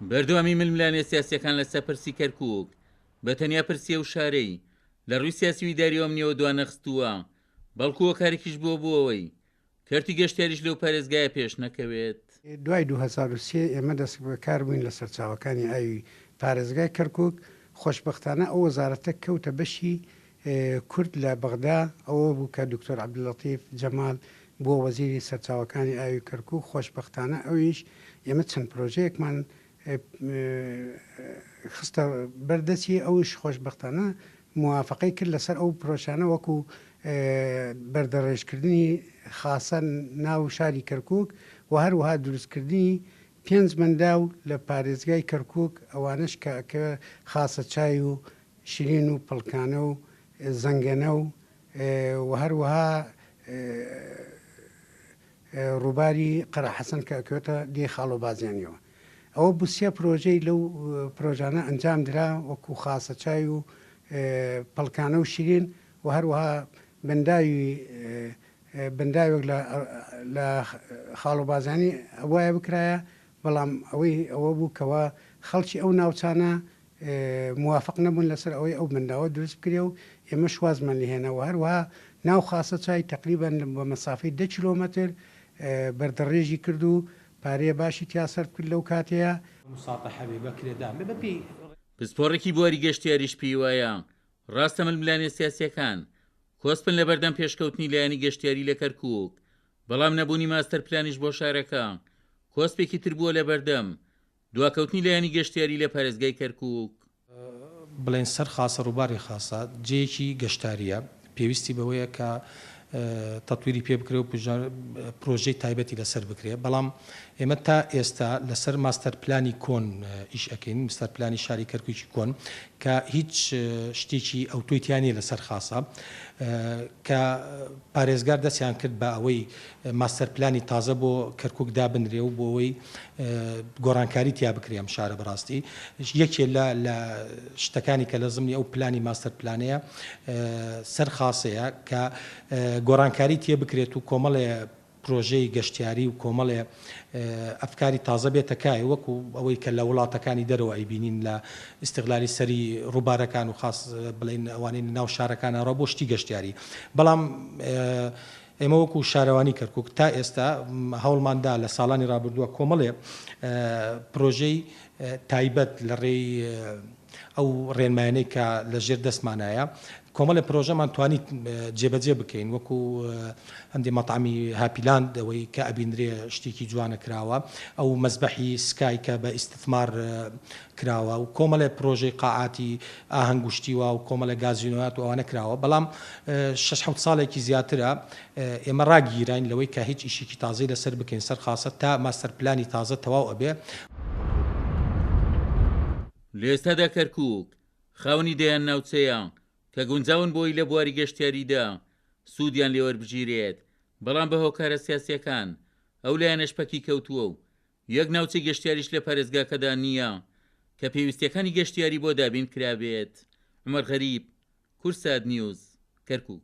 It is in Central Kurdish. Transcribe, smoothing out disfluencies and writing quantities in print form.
بەردەوامی ململانێ سیاسیەکان لەسەر پرسی کەرکووک بە تەنیا پرسیە و شارەی لە ڕووی سیاسی ویداریەوە منەوە دوانەخستووە، بەڵکووە کارێکیش بۆ بووەوەی کەرتی گەشتیاریش لەو پارێزگایە پێش نەکەوێت. دوای 2023 ئێمە دەست بەکار بووین لە سەرچاوەکانی ئاوی پارێزگای کەرکووک. خۆشبەختانە ئەو وەزارەتە کەوتە بەشی کورد لە بەغدا، ئەوە بوو کە دکتۆر عەبدولەتیف جەمال بۆ وەزیری سەرچاوەکانی ئاوی کەرکووک. خۆشبەختانە ئەویش ئێمە چەند پرۆژەیەکمان خستە بەردەستی، ئەوش خۆشبەختانە موافقەی کرد لەسەر ئەو پرۆژانە وەکو بەردەڕێژکردنی خاسە ناو شاری کەرکووک و هەروەها دروستکردنی 5 منداو لە پارێزگای کەرکووک، ئەوانش کە خاسە چای و شرین و پڵکانە و زەنگەنە و هەروەها ڕووباری قەرەحەسەن کە ئەکەوێتە دێ خاڵۆ بازیانیەوە. ئەوە بوسیە پرۆژەی لەو پرۆژانە ئەنجام درا وەکو خاسە چای و پڵکانە و شیرین و هەروەها بەنداوێک لە خاڵۆ بازانی وایە بکرایە، بەڵام ئەوە بوو کەەوە خەڵکی ئەو ناوچانە موافق نەبوون لەسەر ئەوەی ئەو بەنداوە دروست بکرێ و ئێمە شوازمان لێهێنەوە. هەروەها ناو خاسە چای تقریبان بە مەسافەی 10 کیلۆمەتر بەردەڕێژی کرد و پارەیە باشی تیاسەر کرد لەو کاتەیە. پسپۆڕێکی بواری گەشتیاریش پێی وایە ڕاستە ململانێ سیاسیەکان کۆسپن لە بەردەم پێشکەوتنی لایەنی گەشتیاری لە کەرکووک، بەڵام نەبوونی ماستەر پلانیش بۆ شارەکە کۆسپێکی تر بووە لە بەردەم دواکەوتنی لایەنی گەشتیاری لە پارێزگای کەرکووک. بڵێن سەر خاسە ڕووباری خاسە جێیەکی گەشتاریە، پێویستی بەوەیە کە تەطویری پێ بکرێ و پرۆژەی تایبەتی لەسەر بکرێ، بەڵام ئێمە تا ئێستا لەسەر ماستەر پلانی کۆن ئیش ئەەکەین، ماستەر پلانی شاری کەرکووکی کۆن کە هیچ شتێکی ئەوتۆیتیانی لەسەر خاسە کە پارێزگار دەستیان کرد بە ئەوەی ماستەر پلانی تازە بۆ کەرکووک دابنرێ و بۆ ئەوەی گۆڕانکاری تیا بکرێم شارە بەڕاستی. یەکێ لە شتەکانی کە لە زمانی ئەو پلانی ماستەر پلانەیە سەر خاسەیە کە گۆڕانکاری تێ بکرێت و کۆمەڵێ پرۆژەی گەشتیاری و کۆمەڵێ ئەفکاری تازە بێتەکای وەکو ئەوەی کە لە وڵاتەکانی دەرەوە ئەیبینین لە ئیستیغلالی سەری ڕووبارەکان و خاص بڵێن ئەوانەی ناو شارەکانەڕە بۆ شتی گەشتیاری. بەڵام ئێمە وەکو شارەوانی کەرکووک تا ئێستا هەوڵماندا لە ساڵانی ڕابردووە کۆمەڵێ پرۆژەی تایبەت لە ڕێی ئەو ڕێنمایانەی کە لە ژێر دەستمانایە کۆمەڵە پرۆژەمان توانیت جێبەجێ بکەین، وەکو هەندێک مەطعمی هاپیلاند ئەوەی کە ئەبینرێ شتێکی جوانە کراوە، ئەو مەزبەحی سکای کە بە ئیستثمار کراوە و کۆمەڵێ پرۆژەی قاعاتی ئاهەنگوشتیوە و کۆمەڵە گازینۆات و ئەوانە کراوە. بەڵام 6 ساڵێکی زیاترە ئێمە ڕاگیراین لەوەی کە هیچ ئیشێکی تازەی لەسەر بکەین سەر خاسە تا ماستەر پلانی تازە تەواو ئەبێ. لە ئێستادا کەرکووک خاوەنی دەیان ناوچەیە کە گونجاون بۆی لە بواری گەشتیاریدا سوودیان لێوەربژیرێت، بەڵام بە هۆکارە سیاسیەکان ئەو لایەنە شپەکی کەوتووە و یەک ناوچەی گەشتیاریش لە پارێزگاکەدا نییە کە پێویستیەکانی گەشتیاری بۆ دابین کرابێت. عومەر غەریب، کورسات نیوز، کەرکووک.